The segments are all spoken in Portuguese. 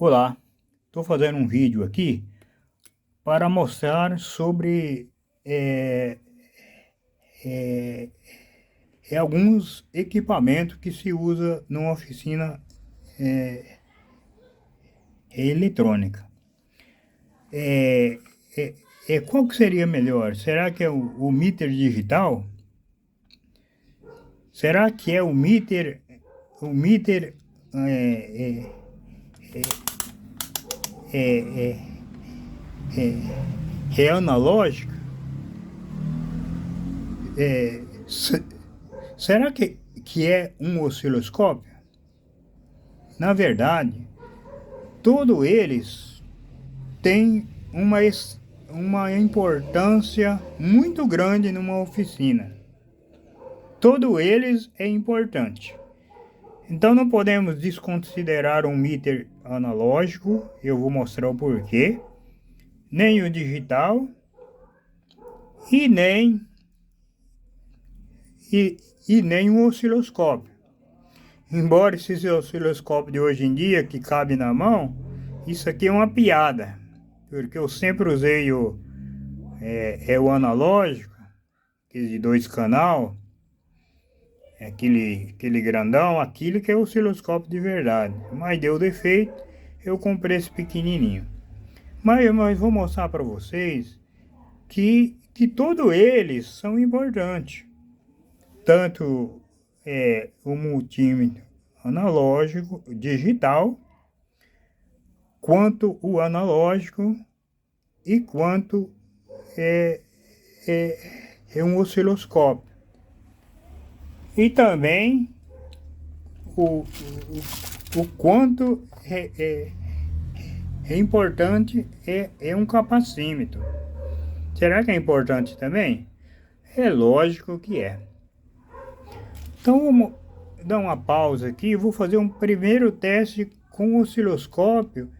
Olá, estou fazendo um vídeo aqui para mostrar sobre é, é, alguns equipamentos que se usa numa oficina eletrônica. É, qual que seria melhor? Será que é o meter digital? Será que é o meter é, é, é analógico? É, se- Será que é um osciloscópio? Na verdade, todos eles têm uma importância muito grande numa oficina. Todos eles é importante. Então não podemos desconsiderar um meter analógico, eu vou mostrar o porquê, nem o digital e nem, e, e nem o osciloscópio. Embora esses osciloscópios de hoje em dia, que cabe na mão, isso aqui é uma piada, porque eu sempre usei o analógico, aquele de 2 canal, aquele grandão, aquilo que é o osciloscópio de verdade. Mas deu defeito, eu comprei esse pequenininho. Mas vou mostrar para vocês que todos eles são importantes. Tanto o multímetro analógico, digital, quanto o analógico e quanto é, é um osciloscópio. E também o, o quanto é importante é um capacímetro. Será que é importante também? É lógico que é. Então vamos dar uma pausa aqui. Vou fazer um primeiro teste com o osciloscópio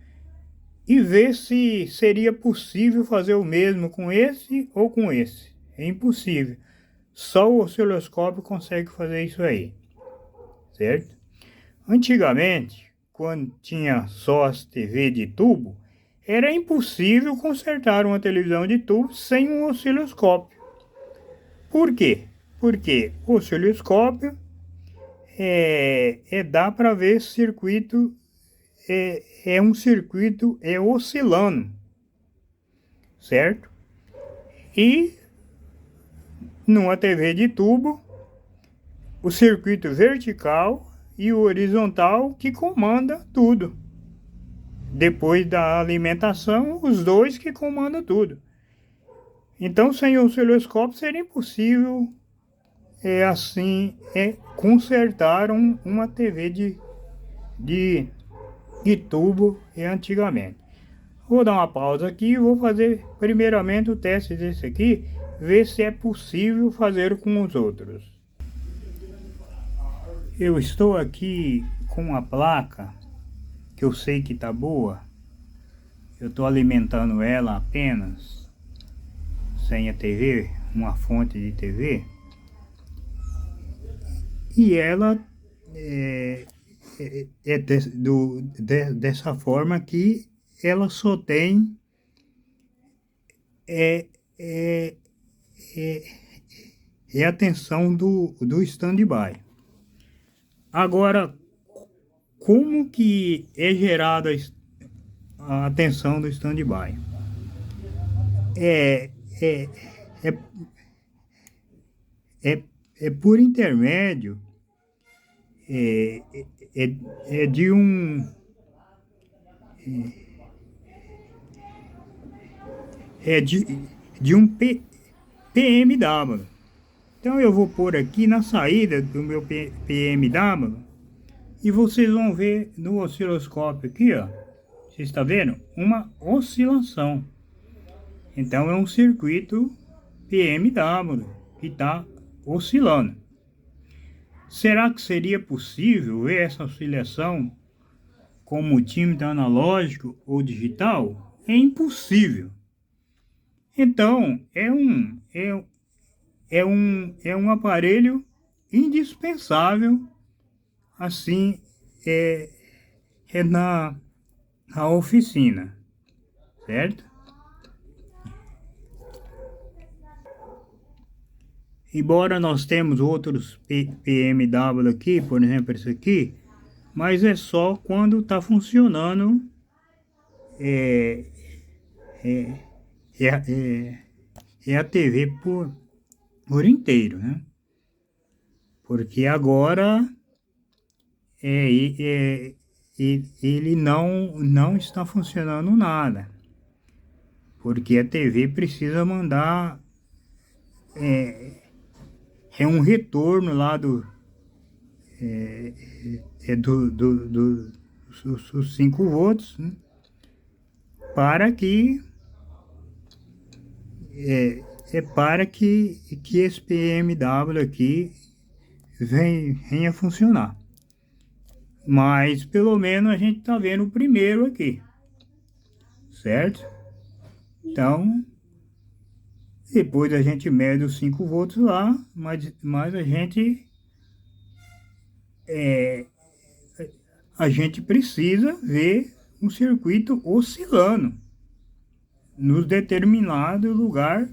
e ver se seria possível fazer o mesmo com esse ou com esse. É impossível. Só o osciloscópio consegue fazer isso aí, certo? Antigamente, quando tinha só as TV de tubo, era impossível consertar uma televisão de tubo sem um osciloscópio. Por quê? Porque o osciloscópio dá para ver circuito, é um circuito oscilando, certo? E numa TV de tubo, o circuito vertical e o horizontal que comanda tudo. Depois da alimentação, os dois que comandam tudo. Então, sem o osciloscópio seria impossível consertar uma TV de, de tubo antigamente. Vou dar uma pausa aqui e vou fazer primeiramente o teste desse aqui, ver se é possível fazer com os outros. Eu estou aqui com uma placa que eu sei que está boa. Eu estou alimentando ela apenas sem a TV, uma fonte de TV. E ela dessa forma que ela só tem é, é, é, a tensão do stand-by. Agora, como que é gerada a tensão do stand-by? É, é, é, é por intermédio é, é, é de um é de um PMW. Então eu vou pôr aqui na saída do meu PMW e vocês vão ver no osciloscópio aqui, ó. Você está vendo? Uma oscilação. Então é um circuito PMW que está oscilando. Será que seria possível ver essa oscilação com multímetro analógico ou digital? É impossível. Então é um aparelho indispensável assim é, é na a oficina, certo? Embora nós temos outros PMW aqui, por exemplo, esse aqui, mas é só quando está funcionando é, é, é a TV por inteiro, né? Porque agora ele não está funcionando nada, porque a TV precisa mandar um retorno lá dos 5 volts, né? Para que para que esse PMW aqui venha funcionar. Mas pelo menos a gente está vendo o primeiro aqui, certo? Então, depois a gente mede os 5 volts lá, mas a gente precisa ver um circuito oscilando nos determinado lugar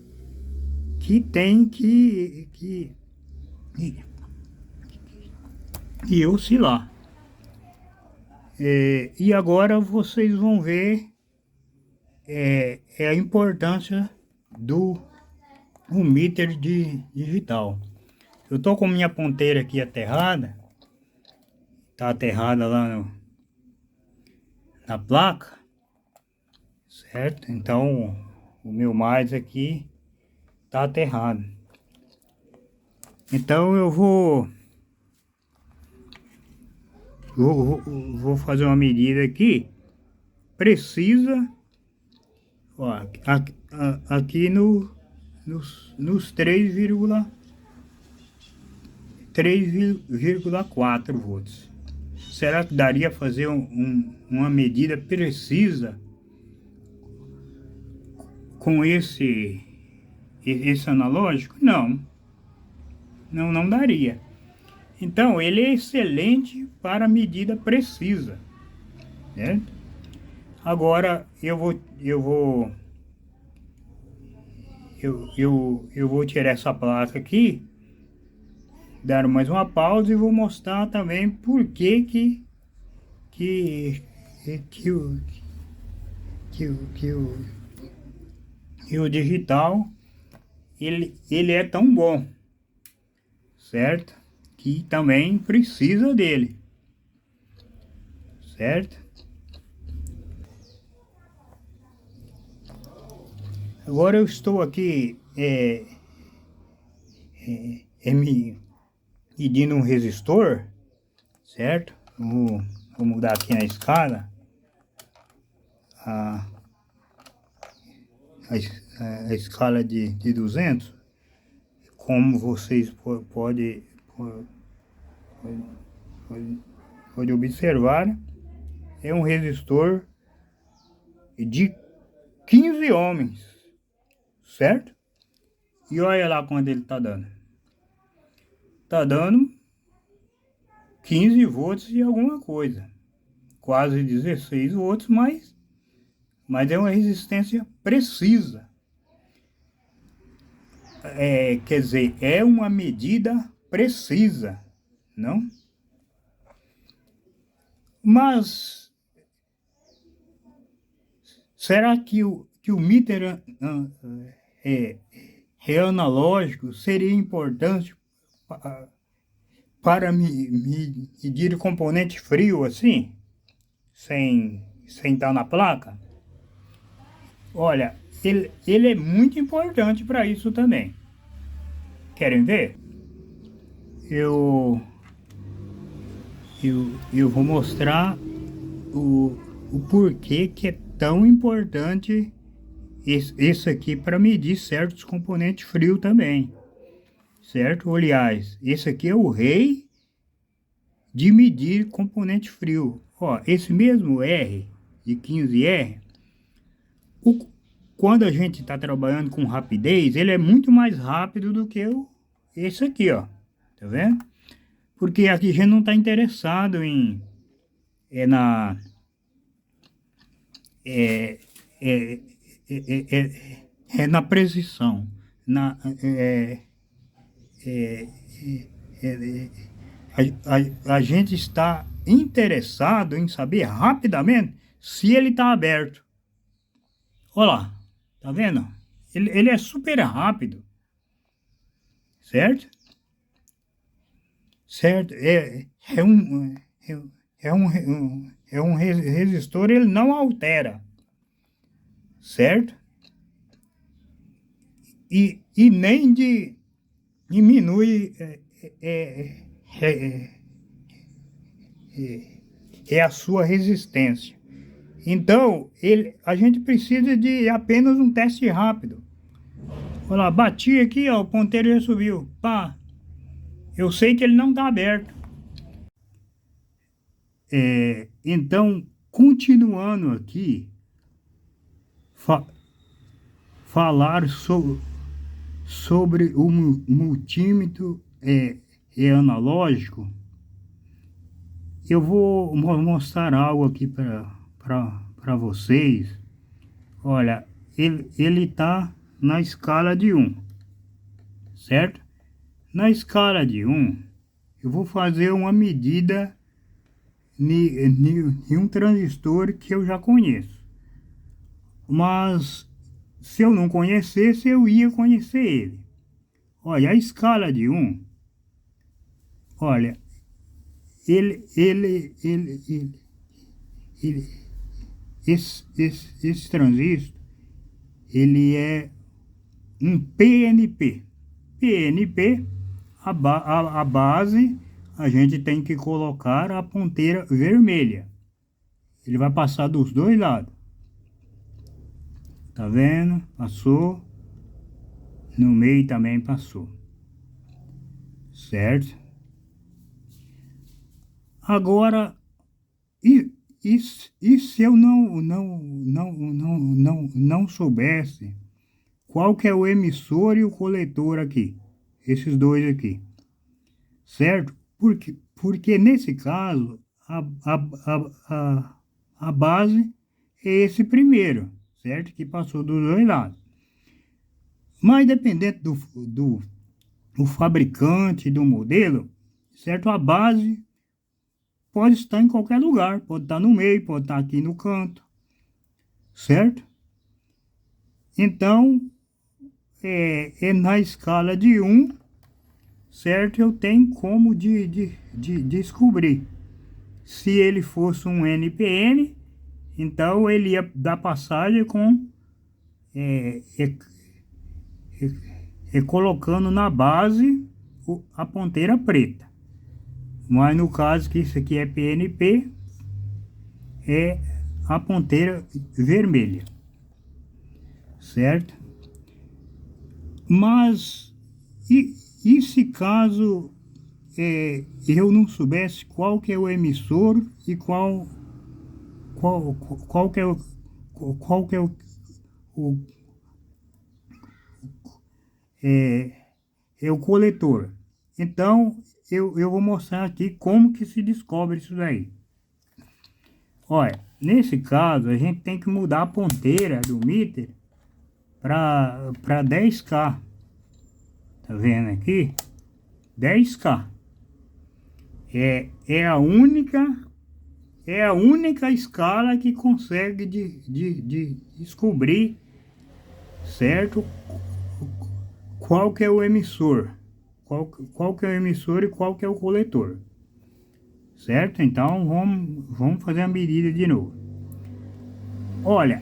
que tem que oscilar. E agora vocês vão ver a importância do meter digital. Eu tô com minha ponteira aqui aterrada, tá aterrada lá na placa, certo? Então o meu mais aqui tá aterrado. Então eu vou fazer uma medida aqui precisa, ó, aqui nos 3,4 volts. Será que daria fazer uma medida precisa com esse analógico? Não daria. Então, ele é excelente para medida precisa, certo? Agora, eu vou tirar essa placa aqui, dar mais uma pausa e vou mostrar também por que o digital ele é tão bom, certo? Que também precisa dele, certo? Agora eu estou aqui medindo um resistor, certo? Vou mudar aqui na escala a escala de 200, como vocês pode observar, é um resistor de 15 ohms, certo? E olha lá quando ele está dando. Está dando 15 volts e alguma coisa, quase 16 volts, mas é uma resistência precisa. Quer dizer, é uma medida precisa, não? Mas será que o meter analógico seria importante para medir o componente frio assim, sem estar na placa? Olha, ele é muito importante para isso também. Querem ver? Eu vou mostrar o porquê que é tão importante esse aqui para medir certos componentes frios também, certo? Aliás, esse aqui é o rei de medir componente frio. Ó, esse mesmo R de 15R, quando a gente está trabalhando com rapidez, ele é muito mais rápido do que esse aqui, ó. Tá vendo? Porque aqui a gente não está interessado na é, é, é, é na precisão, na, é, é, a gente está interessado em saber rapidamente se ele está aberto. Olha lá, tá vendo? Ele é super rápido, certo? Certo? É um resistor, ele não altera, certo? E nem diminui é, é a sua resistência. Então, a gente precisa de apenas um teste rápido. Olha lá, bati aqui, ó, o ponteiro já subiu. Pá, eu sei que ele não está aberto. Então, continuando aqui, fa falar sobre o multímetro analógico, eu vou mostrar algo aqui para vocês. Olha, ele está na escala de 1, certo? Na escala de 1, eu vou fazer uma medida em um transistor que eu já conheço. Mas se eu não conhecesse, eu ia conhecer ele. Olha, a escala de 1, olha, ele, ele, ele, ele, ele esse transistor, ele é um PNP. PNP, a base, a gente tem que colocar a ponteira vermelha. Ele vai passar dos dois lados. Tá vendo? Passou. No meio também passou. Certo? Agora, e se eu não soubesse qual que é o emissor e o coletor aqui? Esses dois aqui. Certo? Porque nesse caso, a base é esse primeiro, certo? Que passou dos dois lados. Mas dependendo do fabricante, do modelo, certo? A base pode estar em qualquer lugar, pode estar no meio, pode estar aqui no canto, certo? Então, é na escala de 1, certo? Eu tenho como de descobrir. Se ele fosse um NPN, então ele ia dar passagem com colocando na base a ponteira preta. Mas no caso que isso aqui é PNP, é a ponteira vermelha, certo? Mas e se caso eu não soubesse qual que é o emissor e qual que é qual que é o o coletor? Então eu vou mostrar aqui como que se descobre isso daí. Olha, nesse caso a gente tem que mudar a ponteira do meter para 10K. Tá vendo aqui? 10K. É a única escala que consegue de descobrir, certo? Qual que é o emissor? Qual que é o emissor e qual que é o coletor? Certo? Então vamos fazer a medida de novo. Olha,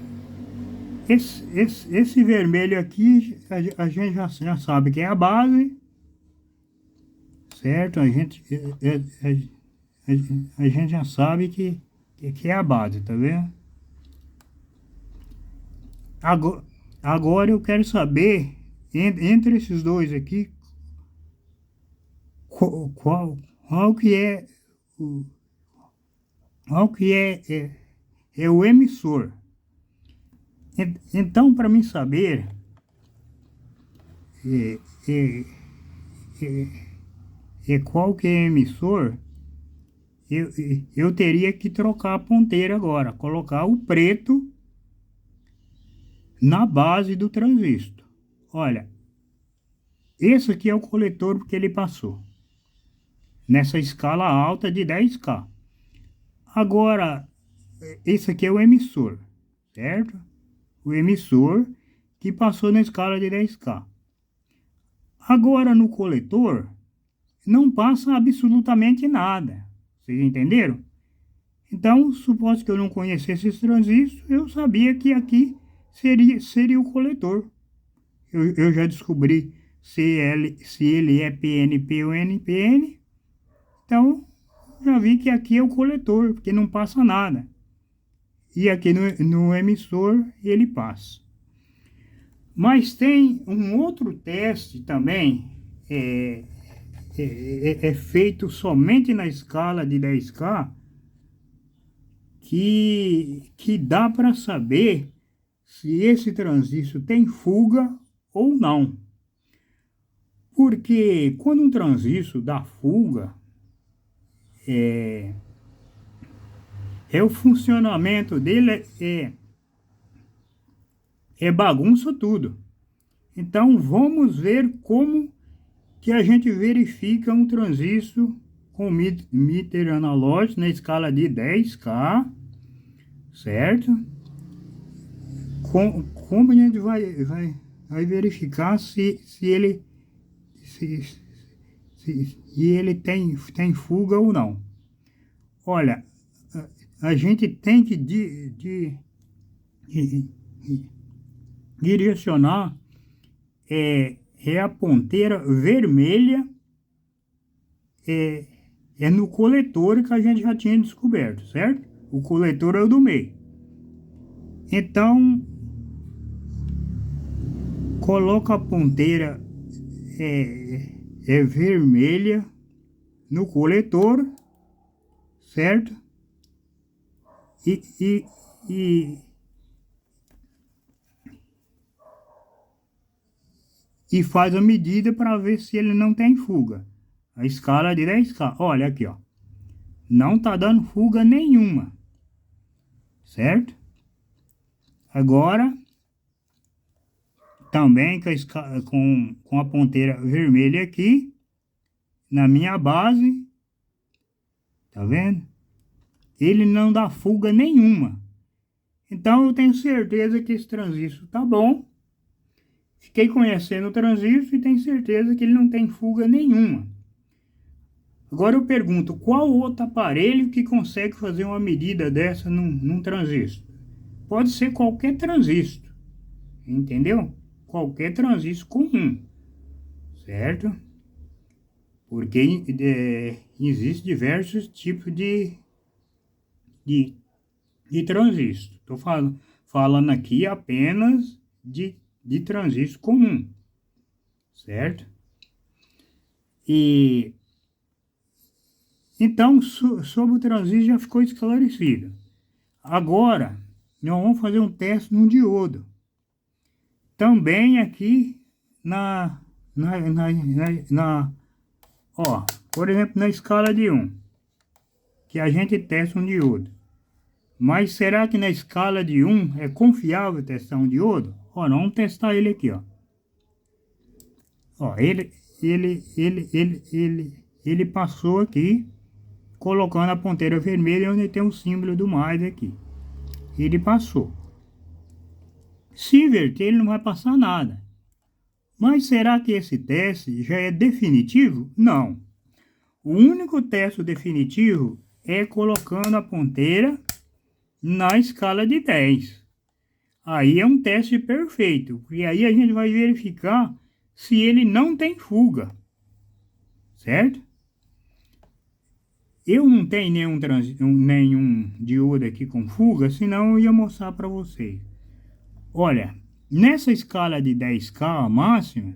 esse vermelho aqui a gente já sabe que é a base, certo? A gente já sabe que é a base, tá vendo? Agora eu quero saber, entre esses dois aqui, qual que é o emissor. Então, para mim saber qual que é o emissor, eu teria que trocar a ponteira agora, colocar o preto na base do transistor. Olha, esse aqui é o coletor que ele passou, nessa escala alta de 10K. Agora, esse aqui é o emissor, certo? O emissor que passou na escala de 10K. Agora, no coletor, não passa absolutamente nada. Vocês entenderam? Então, suposto que eu não conhecesse esse transistor, eu sabia que aqui seria o coletor. Eu já descobri se ele é PNP ou NPN. Então, já vi que aqui é o coletor, porque não passa nada. E aqui no emissor ele passa. Mas tem um outro teste também, é feito somente na escala de 10K, que dá para saber se esse transistor tem fuga ou não. Porque quando um transistor dá fuga, o funcionamento dele bagunça tudo. Então vamos ver como que a gente verifica um transistor com meter analógico na escala de 10K, certo? Como a gente vai verificar se ele tem fuga ou não. Olha, a gente tem que direcionar a ponteira vermelha no coletor que a gente já tinha descoberto, certo? O coletor é o do meio. Então, coloca a ponteira vermelha no coletor, certo? E faz a medida para ver se ele não tem fuga. A escala de 10K. Olha aqui, ó. Não tá dando fuga nenhuma. Certo? Agora, também com a ponteira vermelha aqui, na minha base, tá vendo? Ele não dá fuga nenhuma. Então eu tenho certeza que esse transistor tá bom. Fiquei conhecendo o transistor e tenho certeza que ele não tem fuga nenhuma. Agora eu pergunto, qual outro aparelho que consegue fazer uma medida dessa num transistor? Pode ser qualquer transistor, entendeu? Qualquer transistor comum, certo? Porque existem diversos tipos de transistor. Estou falando aqui apenas de transistor comum, certo? E então, sobre o transistor já ficou esclarecido. Agora, nós vamos fazer um teste num diodo. Também aqui por exemplo, na escala de 1, que a gente testa um diodo. Mas será que na escala de 1 é confiável testar um diodo? Ó, nós vamos testar ele aqui, ó. Ó, ele passou aqui, colocando a ponteira vermelha onde tem o símbolo do mais aqui. Ele passou. Se inverter, ele não vai passar nada. Mas será que esse teste já é definitivo? Não. O único teste definitivo é colocando a ponteira na escala de 10. Aí é um teste perfeito, porque aí a gente vai verificar se ele não tem fuga, certo? Eu não tenho nenhum diodo aqui com fuga, senão eu ia mostrar para vocês. Olha, nessa escala de 10K máxima,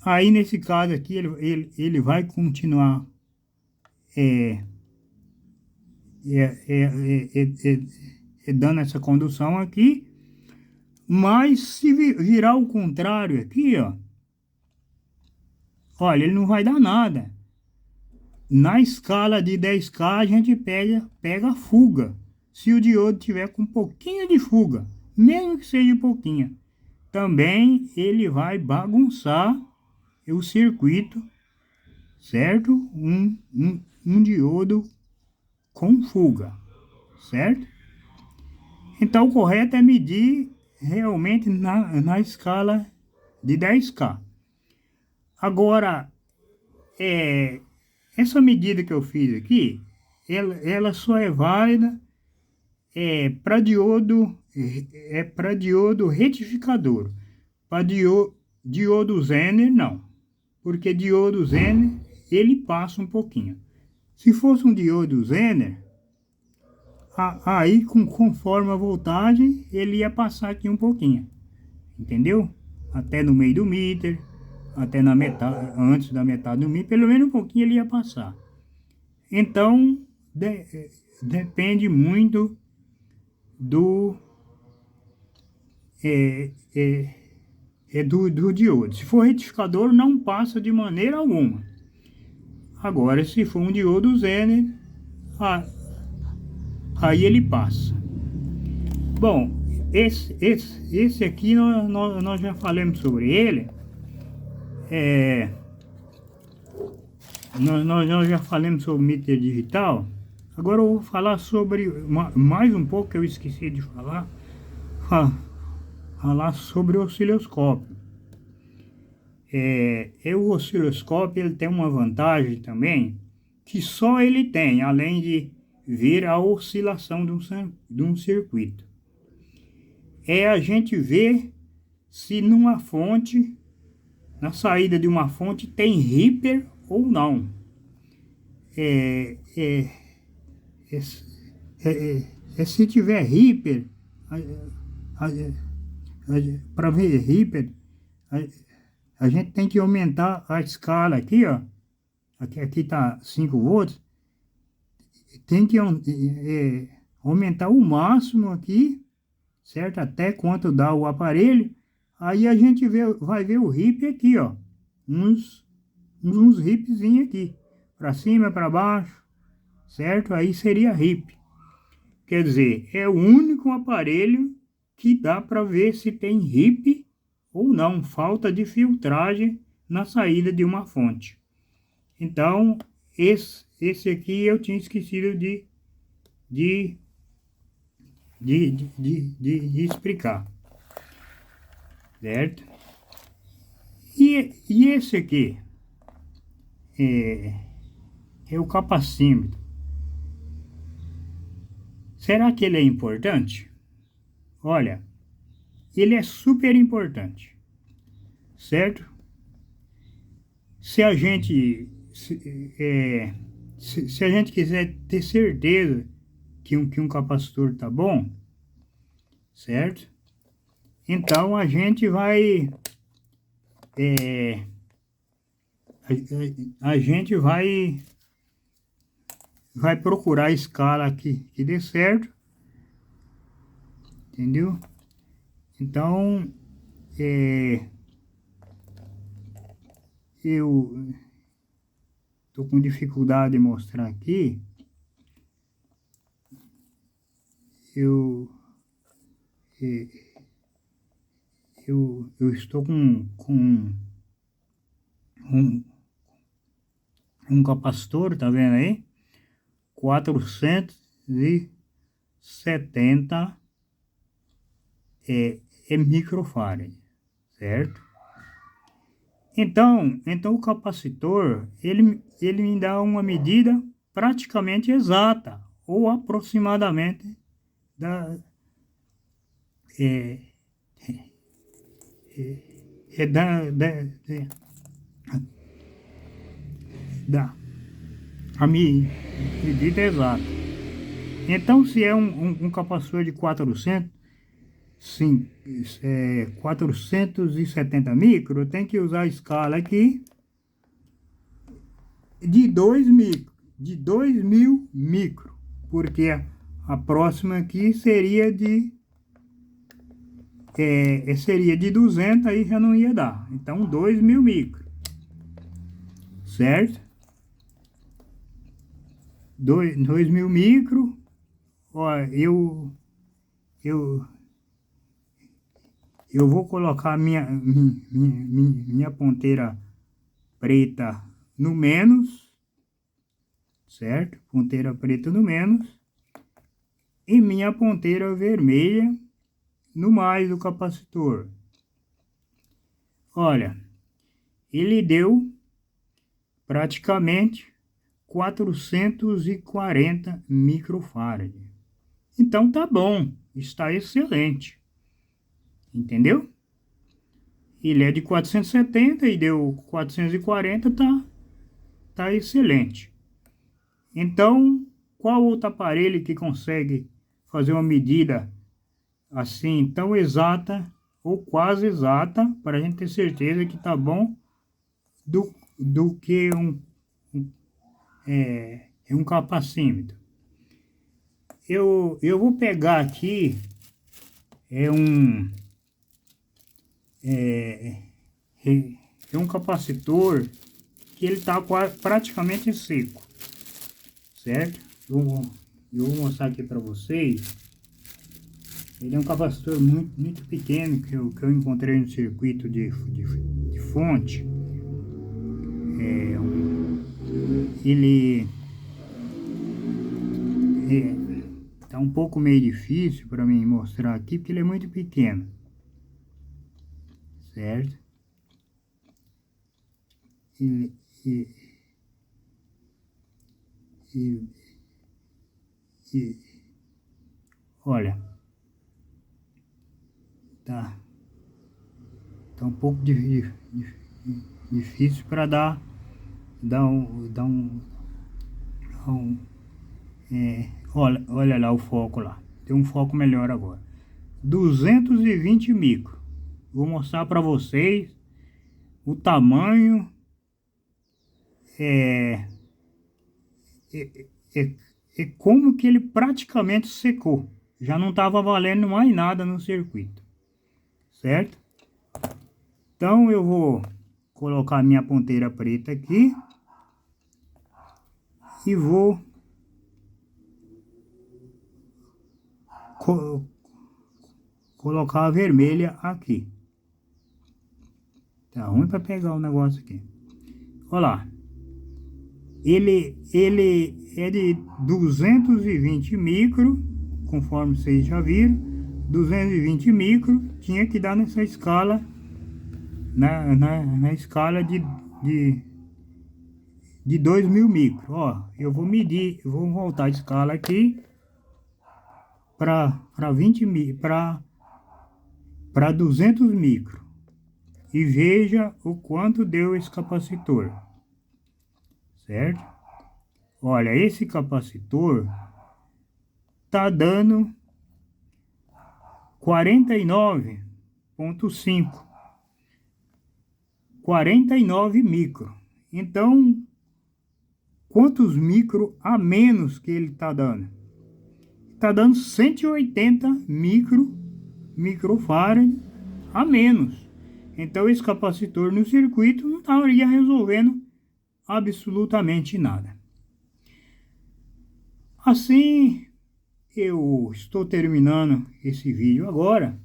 aí nesse caso aqui ele vai continuar dando essa condução aqui, mas se virar o contrário aqui, ó, olha, ele não vai dar nada. Na escala de 10K a gente pega a fuga, se o diodo tiver com um pouquinho de fuga. mesmo que seja pouquinha, também ele vai bagunçar o circuito, certo? Um diodo com fuga, certo? Então, o correto é medir realmente na escala de 10K. Agora, essa medida que eu fiz aqui, ela só é válida para diodo, para diodo retificador. Para diodo Zener, não. Porque diodo Zener, ele passa um pouquinho. Se fosse um diodo Zener, aí conforme a voltagem, ele ia passar aqui um pouquinho. Entendeu? Até no meio do meter, até na metade, antes da metade do meter, pelo menos um pouquinho ele ia passar. Então, depende muito do, é, é, do diodo. Se for retificador, não passa de maneira alguma. Agora, se for um diodo Zener, aí ele passa. Bom, esse aqui nós já falamos sobre ele. Nós já falamos sobre meter digital. Agora eu vou falar sobre mais um pouco que eu esqueci de falar. Falar sobre o osciloscópio. O osciloscópio ele tem uma vantagem também que só ele tem, além de ver a oscilação de um circuito. É a gente ver se numa fonte, na saída de uma fonte, tem Ripper ou não. Se tiver Ripper, para ver Ripper, a gente tem que aumentar a escala aqui, ó. Aqui está 5 volts. Tem que aumentar o máximo aqui, certo? Até quanto dá o aparelho. Aí a gente vai ver o Ripper aqui, ó. Uns ripzinhos aqui. Para cima, para baixo, certo? Aí seria Ripper. Quer dizer, é o único aparelho que dá para ver se tem Ripper ou não, falta de filtragem na saída de uma fonte. Então, esse aqui eu tinha esquecido de explicar, certo? E esse aqui é o capacímetro. Será que ele é importante? Olha, ele é super importante, certo? Se a gente se a gente quiser ter certeza que um capacitor tá bom, certo? Então a gente vai a gente vai procurar a escala que dê certo, entendeu? Então eu tô com dificuldade de mostrar aqui. Eu estou com um capacitor, tá vendo aí? 470 microfarad, certo? Então o capacitor, ele me dá uma medida praticamente exata, ou aproximadamente da, é, é da a medida exata. Então, se é um capacitor de 470 micro, eu tenho que usar a escala aqui de 2000 micro, porque a próxima aqui seria de 200, aí já não ia dar. Então, 2000 micro, certo? 2000 micro, ó, eu eu vou colocar minha ponteira preta no menos, certo? Ponteira preta no menos. E minha ponteira vermelha no mais do capacitor. Olha, ele deu praticamente 440 microfarad. Então tá bom, está excelente. Entendeu? Ele é de 470 e deu 440, tá excelente. Então, qual outro aparelho que consegue fazer uma medida assim tão exata ou quase exata para a gente ter certeza que tá bom do que um capacímetro? Eu vou pegar aqui um capacitor que ele está praticamente seco, certo? Eu vou mostrar aqui para vocês. Ele é um capacitor muito pequeno que eu encontrei no circuito de fonte. Ele tá um pouco meio difícil para mim mostrar aqui porque ele é muito pequeno, certo? Olha, tá um pouco difícil para dar olha lá o foco lá. Tem um foco melhor agora. 220 micro. Vou mostrar para vocês o tamanho como que ele praticamente secou. Já não estava valendo mais nada no circuito, certo? Então eu vou colocar minha ponteira preta aqui e vou colocar a vermelha aqui. Tá ruim para pegar o negócio aqui. Olha lá. Ele é de 220 micro, conforme vocês já viram. 220 micro, tinha que dar nessa escala, na escala de 2000 micro. Ó, eu vou medir, eu vou voltar a escala aqui para 200 micro e veja o quanto deu esse capacitor, certo? Olha, esse capacitor tá dando 49,5, 49 micro. Então, quantos micro a menos que ele tá dando? Tá dando 180 microfarad a menos. Então esse capacitor no circuito não estaria resolvendo absolutamente nada. Assim, eu estou terminando esse vídeo agora.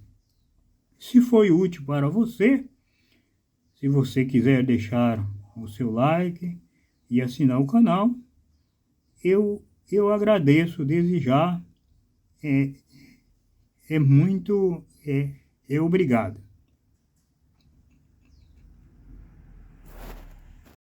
Se foi útil para você, se você quiser deixar o seu like e assinar o canal, eu agradeço desde já. Obrigado.